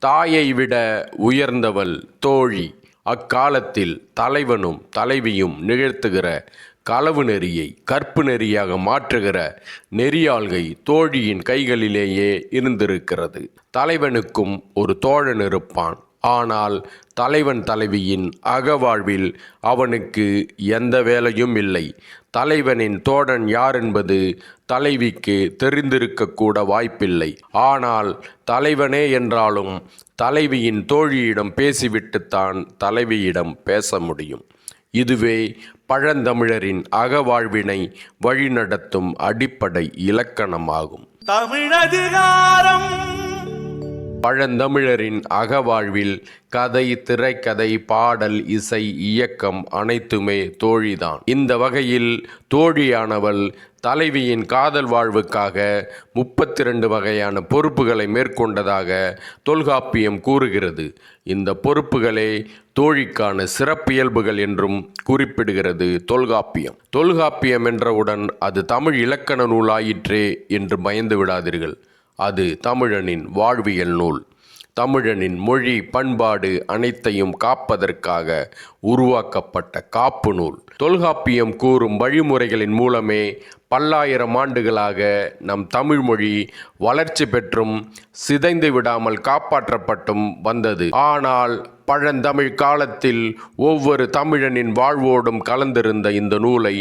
தாயை விட உயர்ந்தவள் தோழி. அக்காலத்தில் தலைவனும் தலைவியும் நிகழ்த்துகிற களவு நெறியை கற்பு நெறியாக மாற்றுகிற நெறியாள்கை தோழியின் கைகளிலேயே இருந்திருக்கிறது. தலைவனுக்கும் ஒரு தோழன் இருப்பான். ஆனால் தலைவன் தலைவியின் அகவாழ்வில் அவனுக்கு எந்த வேலையும் இல்லை. தலைவனின் தோழன் யார் என்பது தலைவிக்கு தெரிந்திருக்கக்கூட வாய்ப்பில்லை. ஆனால் தலைவனே என்றாலும் தலைவியின் தோழியிடம் பேசிவிட்டுத்தான் தலைவியிடம் பேச முடியும். இதுவே பழந்தமிழரின் அகவாழ்வினை வழிநடத்தும் அடிப்படை இலக்கணமாகும். தமிழதிகாரம். பழந்தமிழரின் அகவாழ்வில் கதை, திரைக்கதை, பாடல், இசை, இயக்கம் அனைத்துமே தோழிதான். இந்த வகையில் தோழியானவள் தலைவியின் காதல் வாழ்வுக்காக 32 வகையான பொறுப்புகளை மேற்கொண்டதாக தொல்காப்பியம் கூறுகிறது. இந்த பொறுப்புகளே தோழிக்கான சிறப்பியல்புகள் என்றும் குறிப்பிடுகிறது தொல்காப்பியம். தொல்காப்பியம் என்றவுடன் அது தமிழ் இலக்கண நூலாயிற்றே என்று பயந்து விடாதீர்கள். அது தமிழனின் வாழ்வியல் நூல். தமிழனின் மொழி, பண்பாடு அனைத்தையும் காப்பதற்காக உருவாக்கப்பட்ட காப்பு நூல். தொல்காப்பியம் கூறும் வழிமுறைகளின் மூலமே பல்லாயிரம் ஆண்டுகளாக நம் தமிழ் மொழி வளர்ச்சி பெற்றும் சிதைந்து விடாமல் காப்பாற்றப்பட்டும் வந்தது. ஆனால் பழந்தமிழ் காலத்தில் ஒவ்வொரு தமிழனின் வாழ்வோடும் கலந்திருந்த இந்த நூலை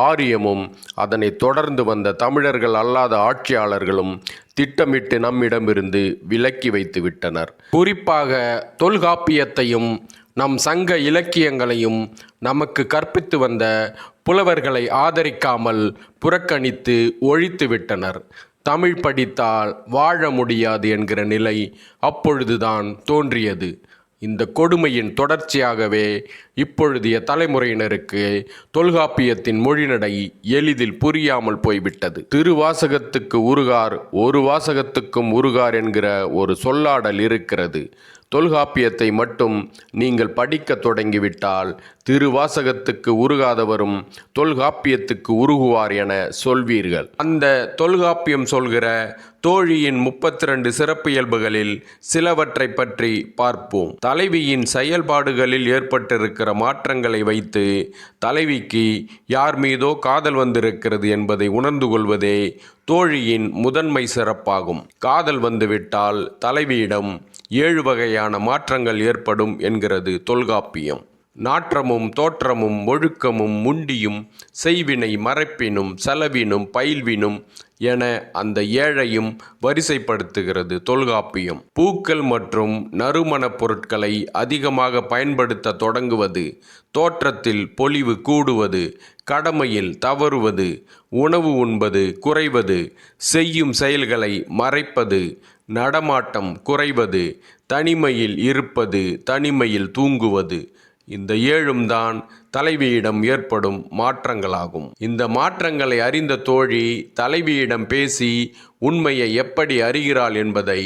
ஆரியமும் அதனை தொடர்ந்து வந்த தமிழர்கள் அல்லாத ஆட்சியாளர்களும் திட்டமிட்டு நம்மிடமிருந்து விலக்கி வைத்து விட்டனர். குறிப்பாக தொல்காப்பியத்தையும் நம் சங்க இலக்கியங்களையும் நமக்கு கற்பித்து வந்த புலவர்களை ஆதரிக்காமல் புறக்கணித்து ஒழித்து விட்டனர். தமிழ் படித்தால் வாழ முடியாது என்கிற நிலை அப்பொழுதுதான் தோன்றியது. இந்த கொடுமையின் தொடர்ச்சியாகவே இப்பொழுதைய தலைமுறையினருக்கு தொல்காப்பியத்தின் மொழிநடை எளிதில் புரியாமல் போய்விட்டது. திருவாசகத்துக்கு உருகார் ஒரு வாசகத்துக்கும் உருகார் என்கிற ஒரு சொல்லாடல் இருக்கிறது. தொல்காப்பியத்தை மட்டும் நீங்கள் படிக்க தொடங்கிவிட்டால் திருவாசகத்துக்கு உருகாதவரும் தொல்காப்பியத்துக்கு உருகுவார் என சொல்வீர்கள். அந்த தொல்காப்பியம் சொல்கிற தோழியின் 32 சிறப்பியல்புகளில் சிலவற்றை பற்றி பார்ப்போம். தலைவியின் செயல்பாடுகளில் ஏற்பட்டிருக்கிற மாற்றங்களை வைத்து தலைவிக்கு யார் மீதோ காதல் வந்திருக்கிறது என்பதை உணர்ந்து கொள்வதே தோழியின் முதன்மை சிறப்பாகும். காதல் வந்துவிட்டால் தலைவியிடம் 7 வகையான மாற்றங்கள் ஏற்படும் என்கிறது தொல்காப்பியம். நாற்றமும் தோற்றமும் ஒழுக்கமும் முண்டியும் செய்வினை மறைப்பினும் செலவினும் பயில்வினும் என அந்த 7ஐயும் வரிசைப்படுத்துகிறது தொல்காப்பியம். பூக்கள் மற்றும் நறுமணப் பொருட்களை அதிகமாக பயன்படுத்த தொடங்குவது, தோற்றத்தில் பொலிவு கூடுவது, கடமையில் தவறுவது, உணவு உண்பது குறைவது, செய்யும் செயல்களை மறைப்பது, நடமாட்டம் குறைவது, தனிமையில் இருப்பது, தனிமையில் தூங்குவது, இந்த 7ம் தான் தலைவியிடம் ஏற்படும் மாற்றங்களாகும். இந்த மாற்றங்களை அறிந்த தோழி தலைவியிடம் பேசி உண்மையை எப்படி அறிகிறாள் என்பதை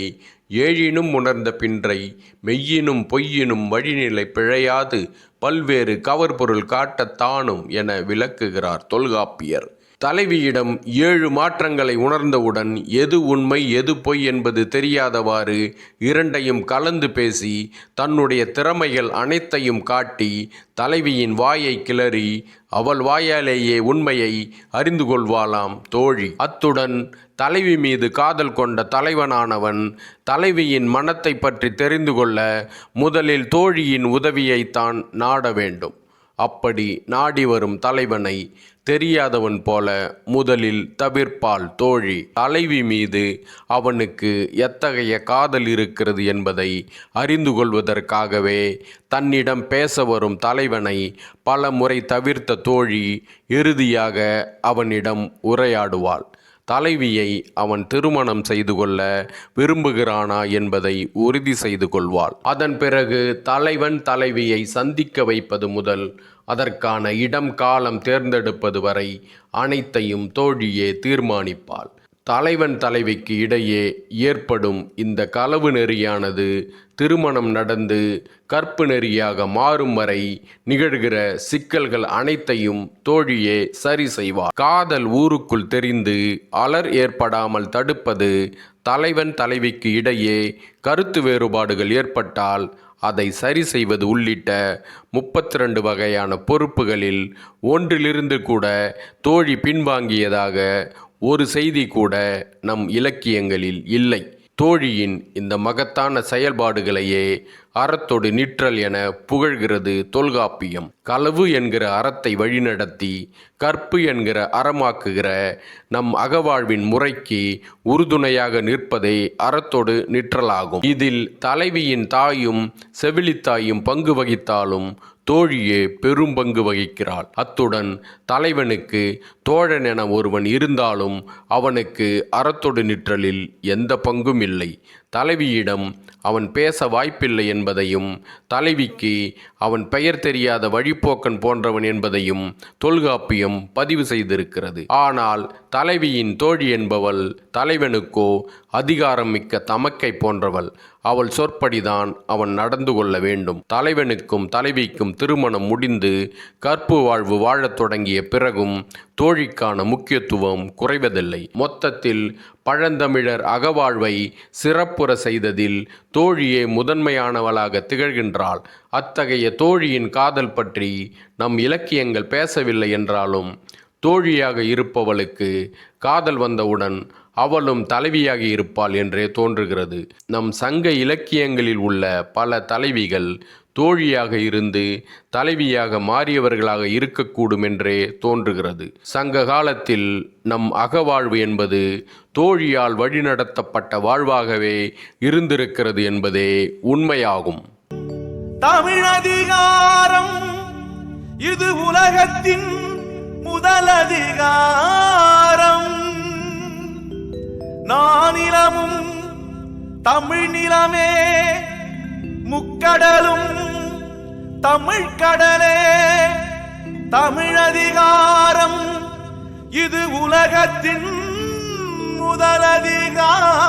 ஏழினும் உணர்ந்த பின்றை மெய்யினும் பொய்யினும் வழிநிலை பிழையாது பல்வேறு கவர்பொருள் காட்டத்தானும் என விளக்குகிறார் தொல்காப்பியர். தலைவியிடம் 7 மாற்றங்களை உணர்ந்தவுடன் எது உண்மை எது பொய் என்பது தெரியாதவாறு இரண்டையும் கலந்து பேசி தன்னுடைய திறமைகள் அனைத்தையும் காட்டி தலைவியின் வாயை கிளறி அவள் வாயாலேயே உண்மையை அறிந்து கொள்வாளாம் தோழி. அத்துடன் தலைவி மீது காதல் கொண்ட தலைவனானவன் தலைவியின் மனத்தை பற்றி தெரிந்து கொள்ள முதலில் தோழியின் உதவியைத்தான் நாட வேண்டும். அப்படி நாடி வரும் தலைவனை தெரியாதவன் போல முதலில் தவிர்ப்பாள் தோழி. தலைவி மீது அவனுக்கு எத்தகைய காதல் இருக்கிறது என்பதை அறிந்து கொள்வதற்காகவே தன்னிடம் பேச வரும் தலைவனை பல முறை தவிர்த்த தோழி இறுதியாக அவனிடம் உரையாடுவாள். தலைவியை அவன் திருமணம் செய்து கொள்ள விரும்புகிறானா என்பதை உறுதி செய்து கொள்வாள். அதன் பிறகு தலைவன் தலைவியை சந்திக்க வைப்பது முதல் அதற்கான இடம் காலம் தேர்ந்தெடுப்பது வரை அனைத்தையும் தோழியே தீர்மானிப்பாள். தலைவன் தலைவிக்கு இடையே ஏற்படும் இந்த களவு நெறியானது திருமணம் நடந்து கற்பு நெறியாக மாறும் வரை நிகழ்கிற சிக்கல்கள் அனைத்தையும் தோழியே சரி செய்வார். காதல் ஊருக்குள் தெரிந்து அலர் ஏற்படாமல் தடுப்பது தலைவன் தலைவிக்கு இடையே கருத்து வேறுபாடுகள் ஏற்பட்டால் அதை சரி செய்வது உள்ளிட்ட 32 வகையான பொறுப்புகளில் ஒன்றிலிருந்து கூட தோழி பின்வாங்கியதாக ஒரு செய்தி கூட நம் இலக்கியங்களில் இல்லை. தோழியின் இந்த மகத்தான செயல்பாடுகளையே அறத்தொடு நிற்றல் என புகழ்கிறது தொல்காப்பியம். களவு என்கிற அறத்தை வழிநடத்தி கற்பு என்கிற அறமாக்குகிற நம் அகவாழ்வின் முறைக்கு உறுதுணையாக நிற்பதே அறத்தொடு நிற்றலாகும். இதில் தலைவியின் தாயும் செவிலித்தாயும் பங்கு வகித்தாலும் தோழியே பெரும் பங்கு வகிக்கிறாள். அத்துடன் தலைவனுக்கு தோழன் என ஒருவன் இருந்தாலும் அவனுக்கு அறத்தொடு நிற்றலில் எந்த பங்கும் இல்லை. தலைவியிடம் அவன் பேச வாய்ப்பில்லை என்பதையும் தலைவிக்கு அவன் பெயர் தெரியாத வழிப்போக்கன் போன்றவன் என்பதையும் தொல்காப்பியம் பதிவு செய்திருக்கிறது. ஆனால் தலைவியின் தோழி என்பவள் தலைவனுக்கோ அதிகாரம் மிக்க தமக்கை போன்றவள். அவள் சொற்படிதான் அவன் நடந்து கொள்ள வேண்டும். தலைவனுக்கும் தலைவிக்கும் திருமணம் முடிந்து கற்பு வாழ்வு வாழத் தொடங்கிய பிறகும் தோழிக்கான முக்கியத்துவம் குறைவதில்லை. மொத்தத்தில் பழந்தமிழர் அகவாழ்வை சிறப்புற செய்ததில் தோழியே முதன்மையானவளாக திகழ்கின்றாள். அத்தகைய தோழியின் காதல் பற்றி நம் இலக்கியங்கள் பேசவில்லை என்றாலும் தோழியாக இருப்பவளுக்கு காதல் வந்தவுடன் அவளும் தலைவியாகி இருப்பாள் என்றே தோன்றுகிறது. நம் சங்க இலக்கியங்களில் உள்ள பல தலைவிகள் தோழியாக இருந்து தலைவியாக மாறியவர்களாக இருக்கக்கூடும் என்றே தோன்றுகிறது. சங்க காலத்தில் நம் அகவாழ்வு என்பது தோழியால் வழிநடத்தப்பட்ட வாழ்வாகவே இருந்திருக்கிறது என்பதே உண்மையாகும். தமிழதிகாரம் இது உலகத்தின் முதலதிகாரம். நானிலமும் தமிழ் நிலமே, முக்கடலும் தமிழ் கடலே. தமிழதிகாரம் இது உலகத்தின் முதலதிகாரம்.